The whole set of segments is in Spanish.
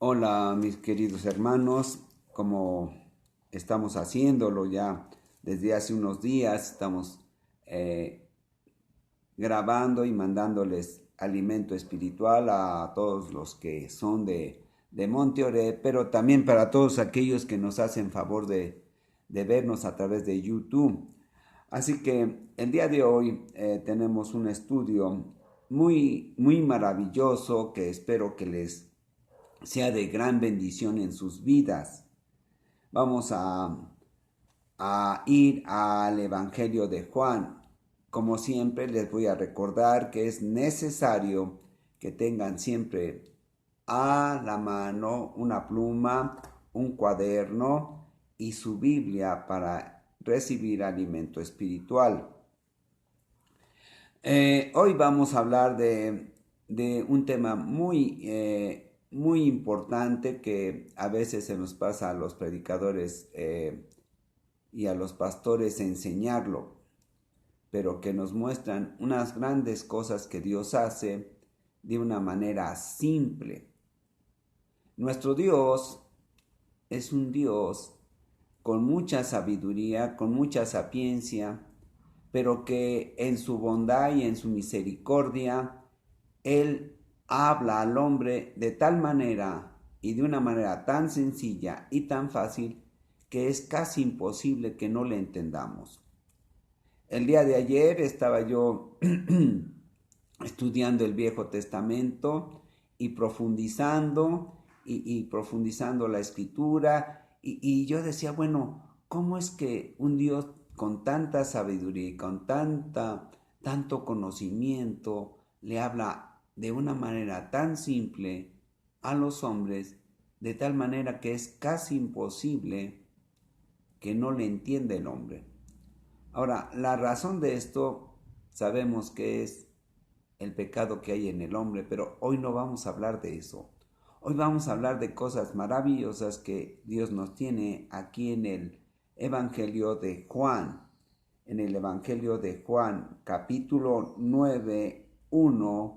Hola mis queridos hermanos, como estamos haciéndolo ya desde hace unos días, estamos eh, grabando y mandándoles alimento espiritual a todos los que son de Monteoré, pero también para todos aquellos que nos hacen favor de vernos a través de YouTube. Así que el día de hoy tenemos un estudio muy maravilloso que espero que les sea de gran bendición en sus vidas. Vamos a ir al Evangelio de Juan. Como siempre, les voy a recordar que es necesario que tengan siempre a la mano una pluma, un cuaderno y su Biblia para recibir alimento espiritual. Hoy vamos a hablar de un tema muy importante que a veces se nos pasa a los predicadores y a los pastores enseñarlo, pero que nos muestran unas grandes cosas que Dios hace de una manera simple. Nuestro Dios es un Dios con mucha sabiduría, con mucha sapiencia, pero que en su bondad y en su misericordia, Él habla al hombre de tal manera y de una manera tan sencilla y tan fácil que es casi imposible que no le entendamos. El día de ayer estaba yo estudiando el Viejo Testamento y profundizando la escritura y yo decía, bueno, ¿cómo es que un Dios con tanta sabiduría y con tanto conocimiento le habla de una manera tan simple a los hombres, de tal manera que es casi imposible que no le entienda el hombre? Ahora, la razón de esto sabemos que es el pecado que hay en el hombre, pero hoy no vamos a hablar de eso. Hoy vamos a hablar de cosas maravillosas que Dios nos tiene aquí en el Evangelio de Juan. En el Evangelio de Juan, capítulo 9, 1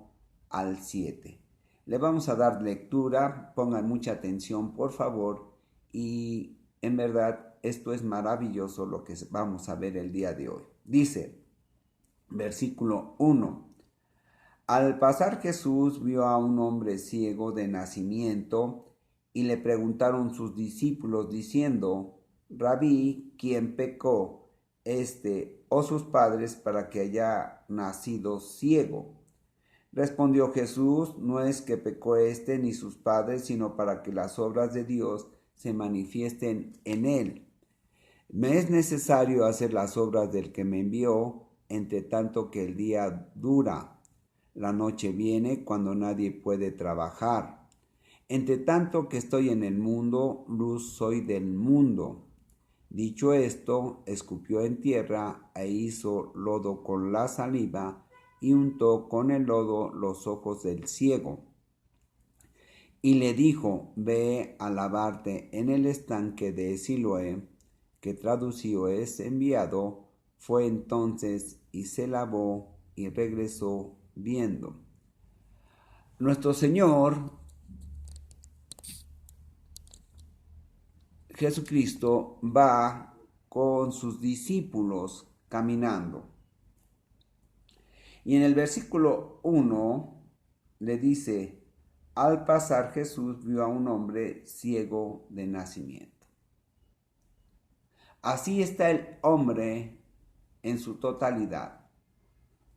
al 7. Le vamos a dar lectura, pongan mucha atención por favor, y en verdad esto es maravilloso lo que vamos a ver el día de hoy. Dice, versículo 1. Al pasar Jesús vio a un hombre ciego de nacimiento y le preguntaron sus discípulos diciendo, Rabí, ¿quién pecó, este o sus padres para que haya nacido ciego? Respondió Jesús, no es que pecó este ni sus padres, sino para que las obras de Dios se manifiesten en él. Me es necesario hacer las obras del que me envió, entre tanto que el día dura. La noche viene cuando nadie puede trabajar. Entre tanto que estoy en el mundo, luz soy del mundo. Dicho esto, escupió en tierra e hizo lodo con la saliva y untó con el lodo los ojos del ciego. Y le dijo, ve a lavarte en el estanque de Siloé, que traducido es enviado. Fue entonces y se lavó y regresó viendo. Nuestro Señor Jesucristo va con sus discípulos caminando. Y en el versículo 1 le dice, al pasar Jesús vio a un hombre ciego de nacimiento. Así está el hombre en su totalidad.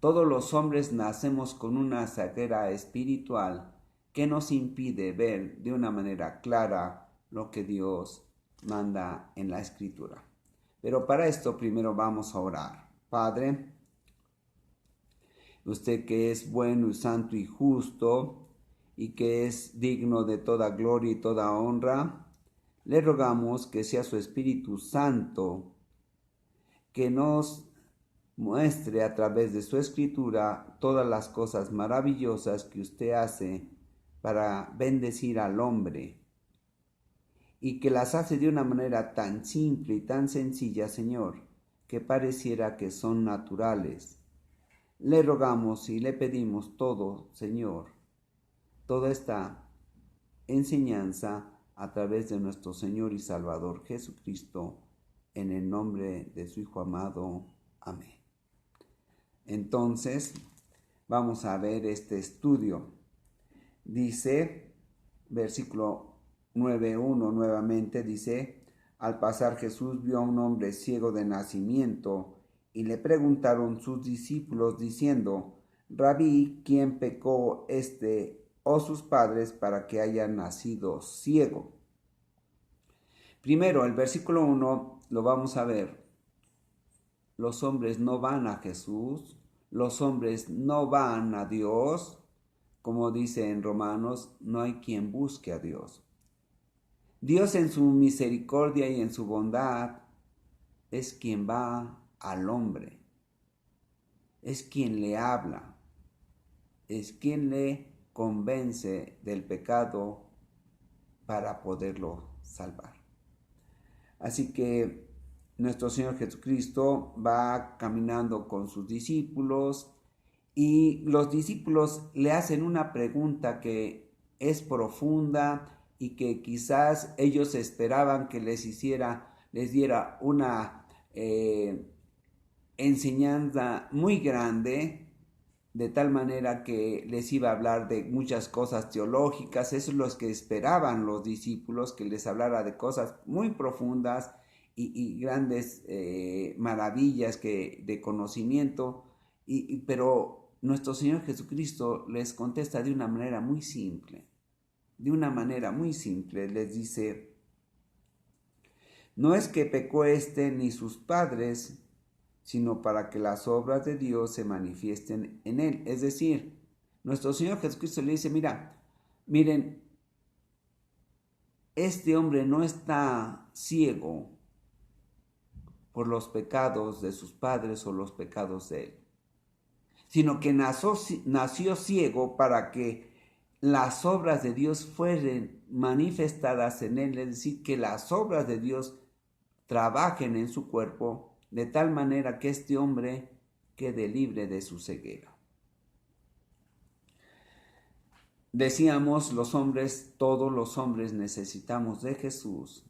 Todos los hombres nacemos con una ceguera espiritual que nos impide ver de una manera clara lo que Dios manda en la Escritura. Pero para esto primero vamos a orar. Padre, usted que es bueno y santo y justo y que es digno de toda gloria y toda honra, le rogamos que sea su Espíritu Santo que nos muestre a través de su escritura todas las cosas maravillosas que usted hace para bendecir al hombre y que las hace de una manera tan simple y tan sencilla, Señor, que pareciera que son naturales. Le rogamos y le pedimos todo, Señor, toda esta enseñanza a través de nuestro Señor y Salvador Jesucristo, en el nombre de su Hijo amado. Amén. Entonces, vamos a ver este estudio. Dice, versículo 9:1 nuevamente dice: al pasar Jesús vio a un hombre ciego de nacimiento, y le preguntaron sus discípulos diciendo: Rabí, ¿quién pecó, o sus padres, para que haya nacido ciego? Primero, el versículo 1 lo vamos a ver. Los hombres no van a Jesús, los hombres no van a Dios. Como dice en Romanos, no hay quien busque a Dios. Dios en su misericordia y en su bondad es quien va al hombre, es quien le habla, es quien le convence del pecado para poderlo salvar. Así que nuestro Señor Jesucristo va caminando con sus discípulos y los discípulos le hacen una pregunta que es profunda y que quizás ellos esperaban que les diera una enseñanza muy grande, de tal manera que les iba a hablar de muchas cosas teológicas. Eso es lo que esperaban los discípulos, que les hablara de cosas muy profundas y grandes maravillas de conocimiento, pero nuestro Señor Jesucristo les contesta de una manera muy simple. Les dice: no es que pecó ni sus padres, sino para que las obras de Dios se manifiesten en él. Es decir, nuestro Señor Jesucristo le dice: miren, este hombre no está ciego por los pecados de sus padres o los pecados de él, sino que nació ciego para que las obras de Dios fueran manifestadas en él, es decir, que las obras de Dios trabajen en su cuerpo, de tal manera que este hombre quede libre de su ceguera. Decíamos, todos los hombres necesitamos de Jesús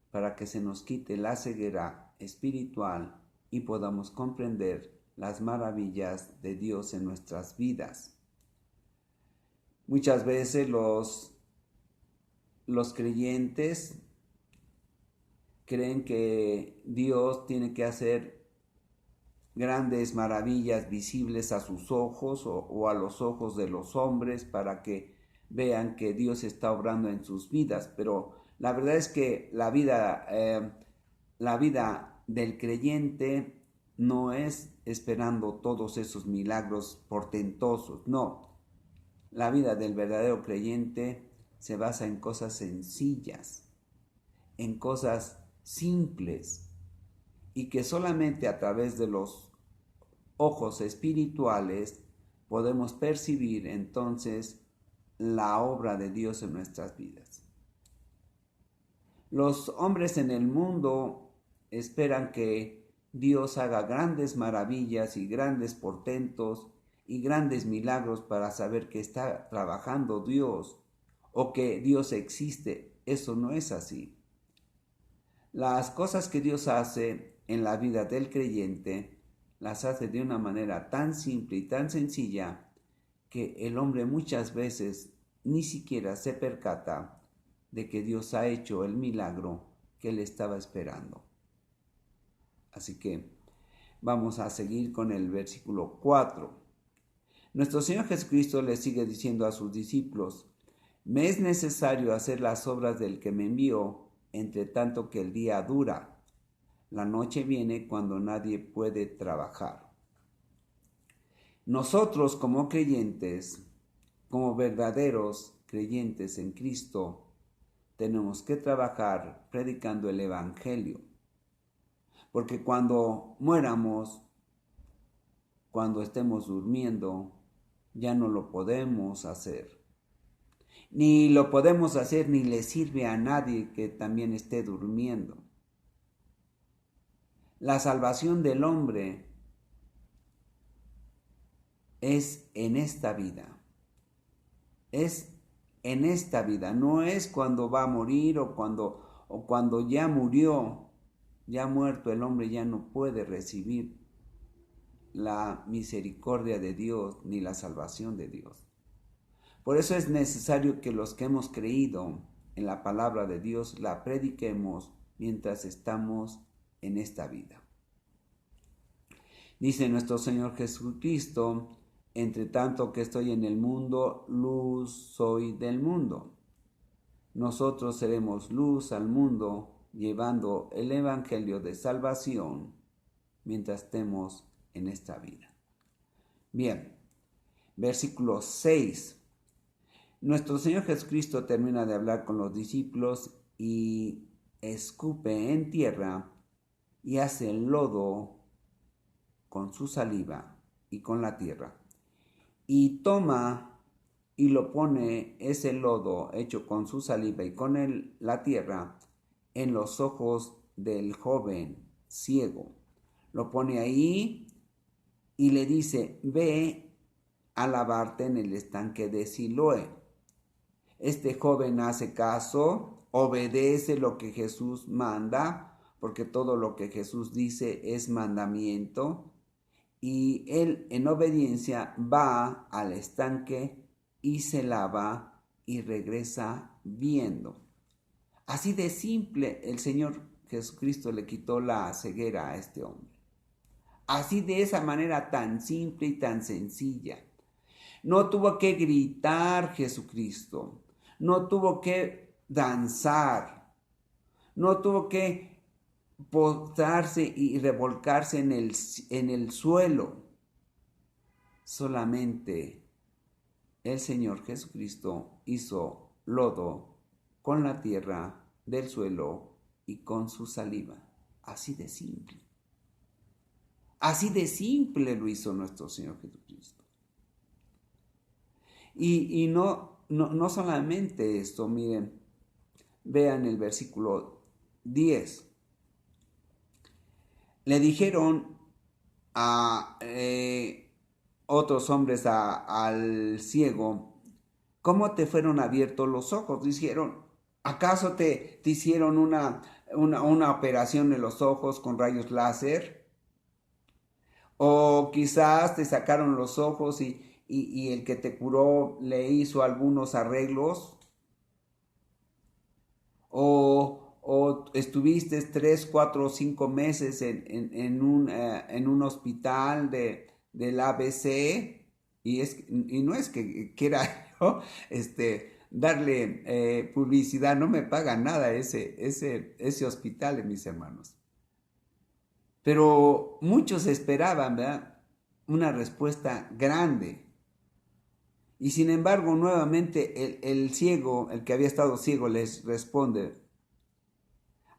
para que se nos quite la ceguera espiritual y podamos comprender las maravillas de Dios en nuestras vidas. Muchas veces los creyentes creen que Dios tiene que hacer grandes maravillas visibles a sus ojos o a los ojos de los hombres para que vean que Dios está obrando en sus vidas. Pero la verdad es que la vida del creyente no es esperando todos esos milagros portentosos, no. La vida del verdadero creyente se basa en cosas sencillas, en cosas simples, y que solamente a través de los ojos espirituales podemos percibir entonces la obra de Dios en nuestras vidas. Los hombres en el mundo esperan que Dios haga grandes maravillas y grandes portentos y grandes milagros para saber que está trabajando Dios o que Dios existe. Eso no es así. Las cosas que Dios hace en la vida del creyente las hace de una manera tan simple y tan sencilla que el hombre muchas veces ni siquiera se percata de que Dios ha hecho el milagro que él estaba esperando. Así que vamos a seguir con el versículo 4. Nuestro Señor Jesucristo le sigue diciendo a sus discípulos: me es necesario hacer las obras del que me envió, entre tanto que el día dura. La noche viene cuando nadie puede trabajar. Nosotros como creyentes, como verdaderos creyentes en Cristo, tenemos que trabajar predicando el Evangelio. Porque cuando muéramos, cuando estemos durmiendo, ya no lo podemos hacer. Ni lo podemos hacer ni le sirve a nadie que también esté durmiendo. La salvación del hombre es en esta vida, es en esta vida. No es cuando va a morir o cuando ya murió, ya muerto el hombre ya no puede recibir la misericordia de Dios ni la salvación de Dios. Por eso es necesario que los que hemos creído en la palabra de Dios la prediquemos mientras estamos en esta vida. Dice nuestro Señor Jesucristo: entre tanto que estoy en el mundo, luz soy del mundo. Nosotros seremos luz al mundo, llevando el evangelio de salvación mientras estemos en esta vida. Bien, versículo 6. Nuestro Señor Jesucristo termina de hablar con los discípulos y escupe en tierra y hace el lodo con su saliva y con la tierra. Y toma y lo pone ese lodo hecho con su saliva y con la tierra en los ojos del joven ciego. Lo pone ahí y le dice: ve a lavarte en el estanque de Siloé. Este joven hace caso, obedece lo que Jesús manda, porque todo lo que Jesús dice es mandamiento, y él en obediencia va al estanque y se lava y regresa viendo. Así de simple, el Señor Jesucristo le quitó la ceguera a este hombre. Así, de esa manera tan simple y tan sencilla. No tuvo que gritar Jesucristo, no tuvo que danzar, no tuvo que postrarse y revolcarse en el suelo. Solamente el Señor Jesucristo hizo lodo con la tierra del suelo y con su saliva. Así de simple. Así de simple lo hizo nuestro Señor Jesucristo. Y no solamente esto, miren, vean el versículo 10. Le dijeron a otros hombres al ciego: ¿cómo te fueron abiertos los ojos? Dijeron: ¿acaso te hicieron una operación en los ojos con rayos láser? O quizás te sacaron los ojos y el que te curó le hizo algunos arreglos. O estuviste 3, 4 o 5 meses en un hospital del ABC. Y no es que quiera yo darle publicidad, no me paga nada ese hospital, mis hermanos. Pero muchos esperaban, ¿verdad?, una respuesta grande. Y sin embargo, nuevamente el ciego, el que había estado ciego, les responde: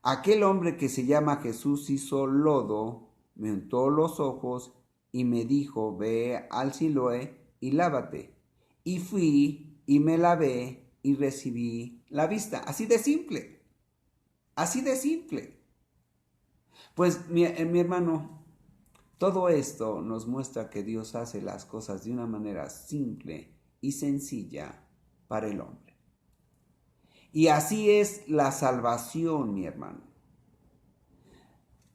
aquel hombre que se llama Jesús hizo lodo, me untó los ojos y me dijo: ve al Siloé y lávate. Y fui y me lavé y recibí la vista. Así de simple. Así de simple. Pues mi hermano, todo esto nos muestra que Dios hace las cosas de una manera simple y sencilla para el hombre. Y así es la salvación, mi hermano.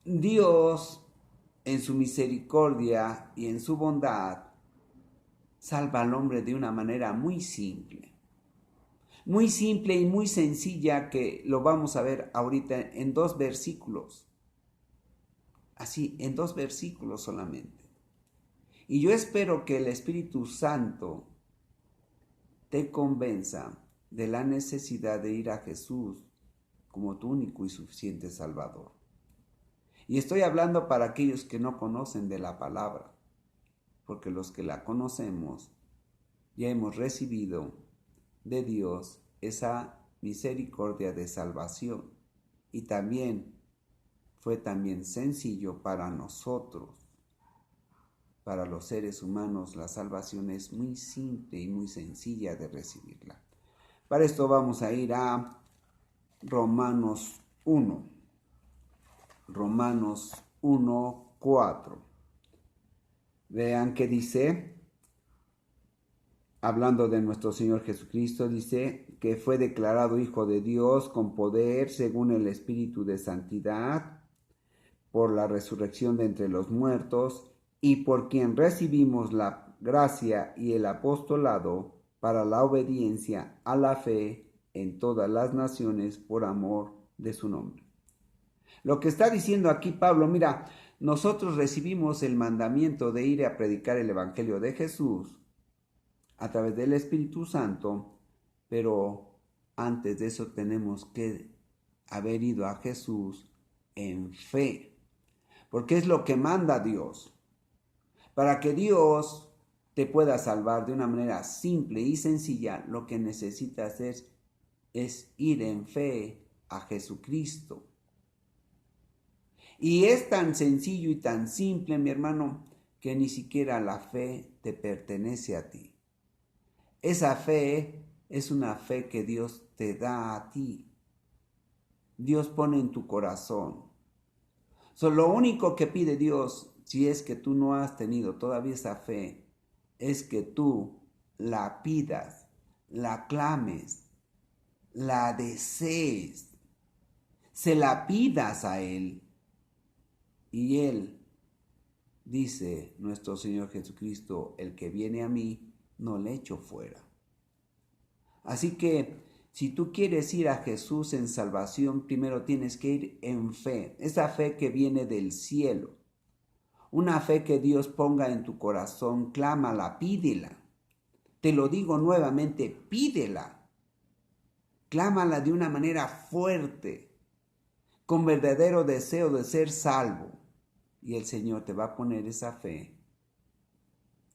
Dios, en su misericordia y en su bondad, salva al hombre de una manera muy simple. Muy simple y muy sencilla, que lo vamos a ver ahorita en 2 versículos. Así, en 2 versículos solamente. Y yo espero que el Espíritu Santo te convenza de la necesidad de ir a Jesús como tu único y suficiente Salvador. Y estoy hablando para aquellos que no conocen de la palabra, porque los que la conocemos ya hemos recibido de Dios esa misericordia de salvación. Y también fue también sencillo para nosotros. Para los seres humanos la salvación es muy simple y muy sencilla de recibirla. Para esto vamos a ir a Romanos 1. Romanos 1, 4. Vean que dice: hablando de nuestro Señor Jesucristo, dice que fue declarado Hijo de Dios con poder según el Espíritu de Santidad, por la resurrección de entre los muertos, y por quien recibimos la gracia y el apostolado para la obediencia a la fe en todas las naciones por amor de su nombre. Lo que está diciendo aquí Pablo, mira, nosotros recibimos el mandamiento de ir a predicar el Evangelio de Jesús a través del Espíritu Santo, pero antes de eso tenemos que haber ido a Jesús en fe, porque es lo que manda Dios. Para que Dios te pueda salvar de una manera simple y sencilla, lo que necesitas es ir en fe a Jesucristo. Y es tan sencillo y tan simple, mi hermano, que ni siquiera la fe te pertenece a ti. Esa fe es una fe que Dios te da a ti. Dios pone en tu corazón. Lo único que pide Dios, si es que tú no has tenido todavía esa fe, es que tú la pidas, la clames, la desees, se la pidas a Él. Y Él, dice nuestro Señor Jesucristo, el que viene a mí, no le echo fuera. Así que si tú quieres ir a Jesús en salvación, primero tienes que ir en fe, esa fe que viene del cielo. Una fe que Dios ponga en tu corazón, clámala, pídela. Te lo digo nuevamente, pídela. Clámala de una manera fuerte, con verdadero deseo de ser salvo. Y el Señor te va a poner esa fe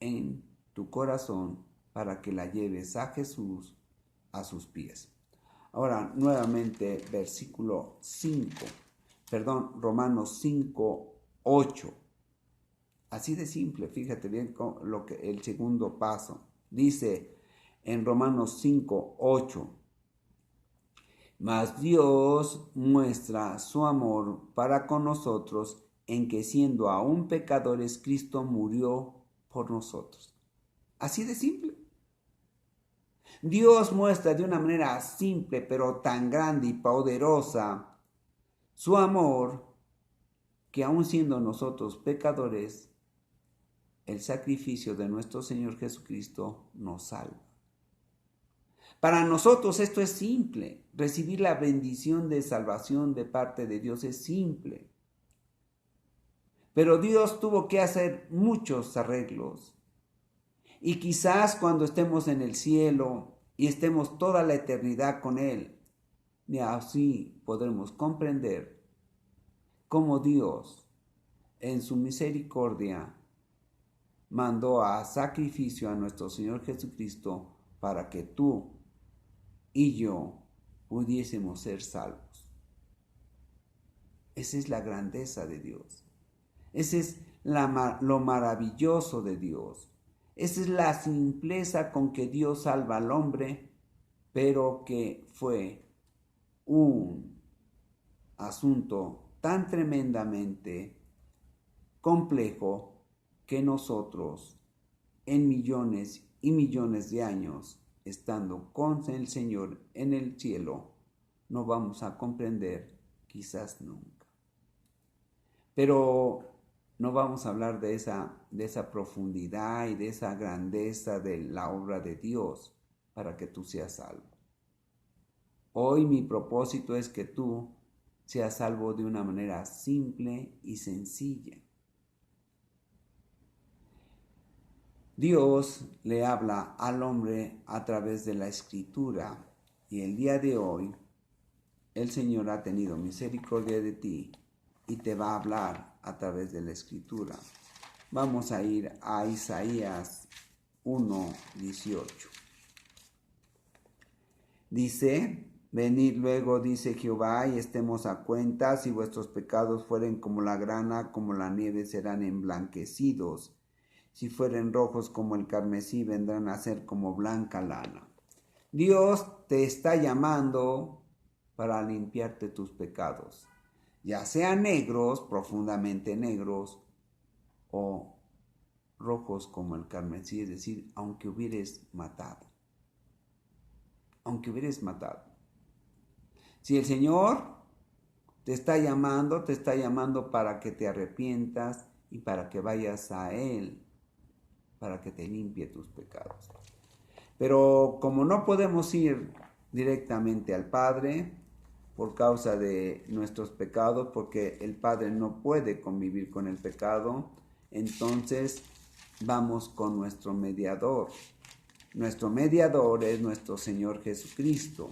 en tu corazón para que la lleves a Jesús a sus pies. Ahora, nuevamente, Romanos 5, 8. Así de simple, fíjate bien lo que el segundo paso. Dice en Romanos 5, 8. Mas Dios muestra su amor para con nosotros en que siendo aún pecadores, Cristo murió por nosotros. Así de simple. Dios muestra de una manera simple, pero tan grande y poderosa, su amor, que aún siendo nosotros pecadores, el sacrificio de nuestro Señor Jesucristo nos salva. Para nosotros esto es simple. Recibir la bendición de salvación de parte de Dios es simple. Pero Dios tuvo que hacer muchos arreglos. Y quizás cuando estemos en el cielo y estemos toda la eternidad con Él, y así podremos comprender cómo Dios, en su misericordia, mandó a sacrificio a nuestro Señor Jesucristo para que tú y yo pudiésemos ser salvos. Esa es la grandeza de Dios. Ese es lo maravilloso de Dios. Esa es la simpleza con que Dios salva al hombre, pero que fue un asunto tan tremendamente complejo que nosotros, en millones y millones de años, estando con el Señor en el cielo, no vamos a comprender quizás nunca. Pero no vamos a hablar de esa profundidad y de esa grandeza de la obra de Dios para que tú seas salvo. Hoy mi propósito es que tú seas salvo de una manera simple y sencilla. Dios le habla al hombre a través de la Escritura y el día de hoy el Señor ha tenido misericordia de ti y te va a hablar a través de la Escritura. Vamos a ir a Isaías 1:18. Dice: venid luego, dice Jehová, y estemos a cuenta. Si vuestros pecados fueren como la grana, como la nieve serán emblanquecidos. Si fueren rojos como el carmesí, vendrán a ser como blanca lana. Dios te está llamando para limpiarte tus pecados, ya sean negros, profundamente negros, o rojos como el carmesí, es decir, aunque hubieres matado. Aunque hubieres matado. Si el Señor te está llamando para que te arrepientas y para que vayas a Él, para que te limpie tus pecados. Pero como no podemos ir directamente al Padre por causa de nuestros pecados, porque el Padre no puede convivir con el pecado, entonces vamos con nuestro mediador. Nuestro mediador es nuestro Señor Jesucristo.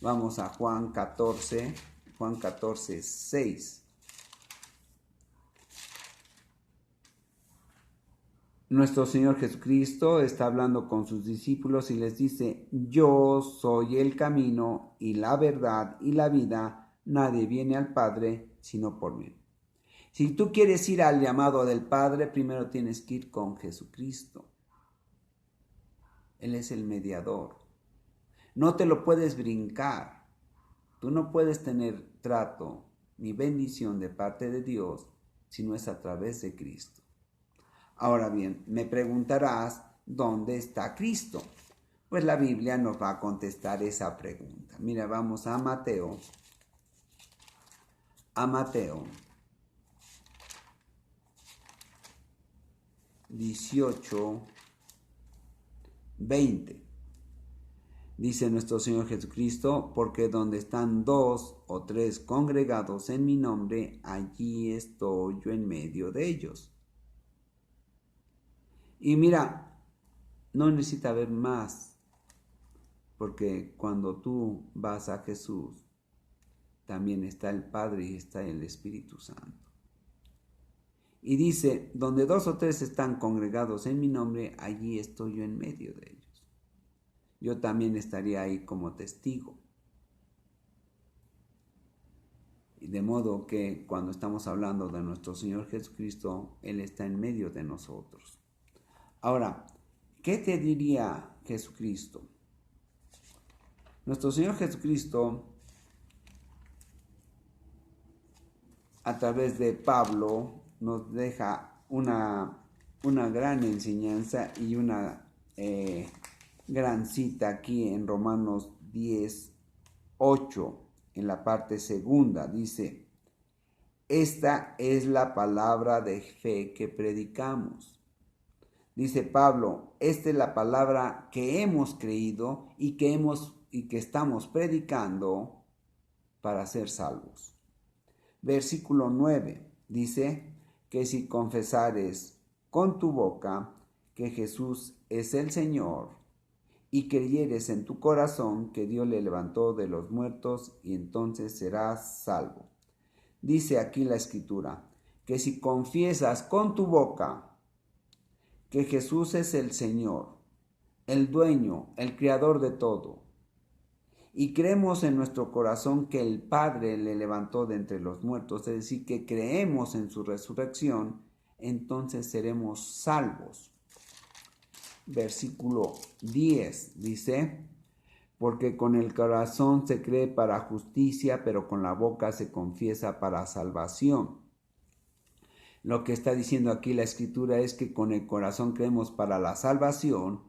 Vamos a Juan 14, 6. Nuestro Señor Jesucristo está hablando con sus discípulos y les dice: yo soy el camino y la verdad y la vida. Nadie viene al Padre sino por mí. Si tú quieres ir al llamado del Padre, primero tienes que ir con Jesucristo. Él es el mediador. No te lo puedes brincar. Tú no puedes tener trato ni bendición de parte de Dios si no es a través de Cristo. Ahora bien, me preguntarás, ¿dónde está Cristo? Pues la Biblia nos va a contestar esa pregunta. Mira, vamos a Mateo. A Mateo 18, 20. Dice nuestro Señor Jesucristo: porque donde están 2 o 3 congregados en mi nombre, allí estoy yo en medio de ellos. Y mira, no necesita haber más, porque cuando tú vas a Jesús, también está el Padre y está el Espíritu Santo. Y dice: donde 2 o 3 están congregados en mi nombre, allí estoy yo en medio de ellos. Yo también estaría ahí como testigo. Y de modo que cuando estamos hablando de nuestro Señor Jesucristo, Él está en medio de nosotros. Ahora, ¿qué te diría Jesucristo? Nuestro Señor Jesucristo, a través de Pablo, nos deja una gran enseñanza y una gran cita aquí en Romanos 10, 8, en la parte segunda. Dice: esta es la palabra de fe que predicamos. Dice Pablo: esta es la palabra que hemos creído y que estamos predicando para ser salvos. Versículo 9 dice que si confesares con tu boca que Jesús es el Señor y creyeres en tu corazón que Dios le levantó de los muertos, y entonces serás salvo. Dice aquí la Escritura que si confiesas con tu boca que Jesús es el Señor, el dueño, el creador de todo, y creemos en nuestro corazón que el Padre le levantó de entre los muertos, es decir, que creemos en su resurrección, entonces seremos salvos. Versículo 10 dice: porque con el corazón se cree para justicia, pero con la boca se confiesa para salvación. Lo que está diciendo aquí la Escritura es que con el corazón creemos para la salvación,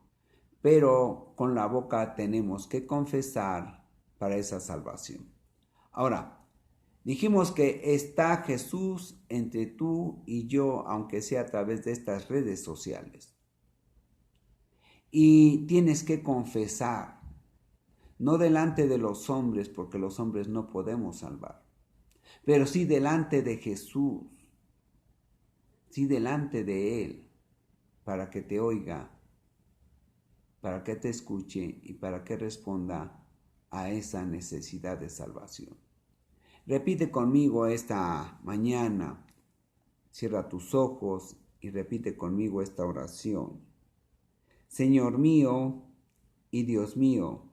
pero con la boca tenemos que confesar para esa salvación. Ahora, dijimos que está Jesús entre tú y yo, aunque sea a través de estas redes sociales. Y tienes que confesar, no delante de los hombres, porque los hombres no podemos salvar, pero sí delante de Jesús, sí delante de Él, para que te oiga, para que te escuche y para que responda a esa necesidad de salvación. Repite conmigo esta mañana, cierra tus ojos y repite conmigo esta oración. Señor mío y Dios mío,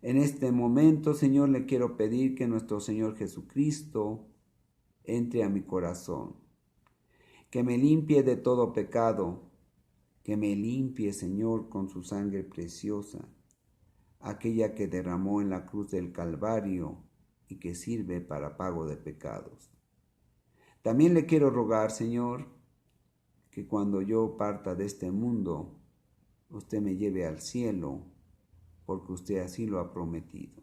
en este momento, Señor, le quiero pedir que nuestro Señor Jesucristo entre a mi corazón, que me limpie de todo pecado, que me limpie, Señor, con su sangre preciosa, aquella que derramó en la cruz del Calvario y que sirve para pago de pecados. También le quiero rogar, Señor, que cuando yo parta de este mundo, usted me lleve al cielo, porque usted así lo ha prometido.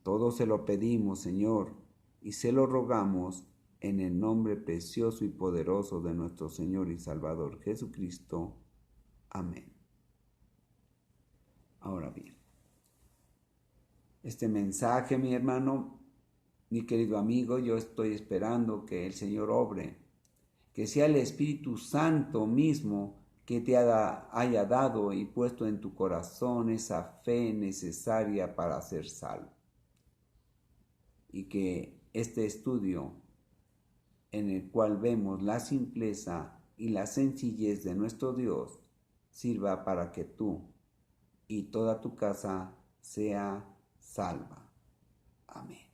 Todo se lo pedimos, Señor, y se lo rogamos en el nombre precioso y poderoso de nuestro Señor y Salvador Jesucristo. Amén. Ahora bien, este mensaje, mi hermano, mi querido amigo, yo estoy esperando que el Señor obre, que sea el Espíritu Santo mismo que te haya dado y puesto en tu corazón esa fe necesaria para ser salvo. Y que este estudio, en el cual vemos la simpleza y la sencillez de nuestro Dios, sirva para que tú y toda tu casa sea salva. Amén.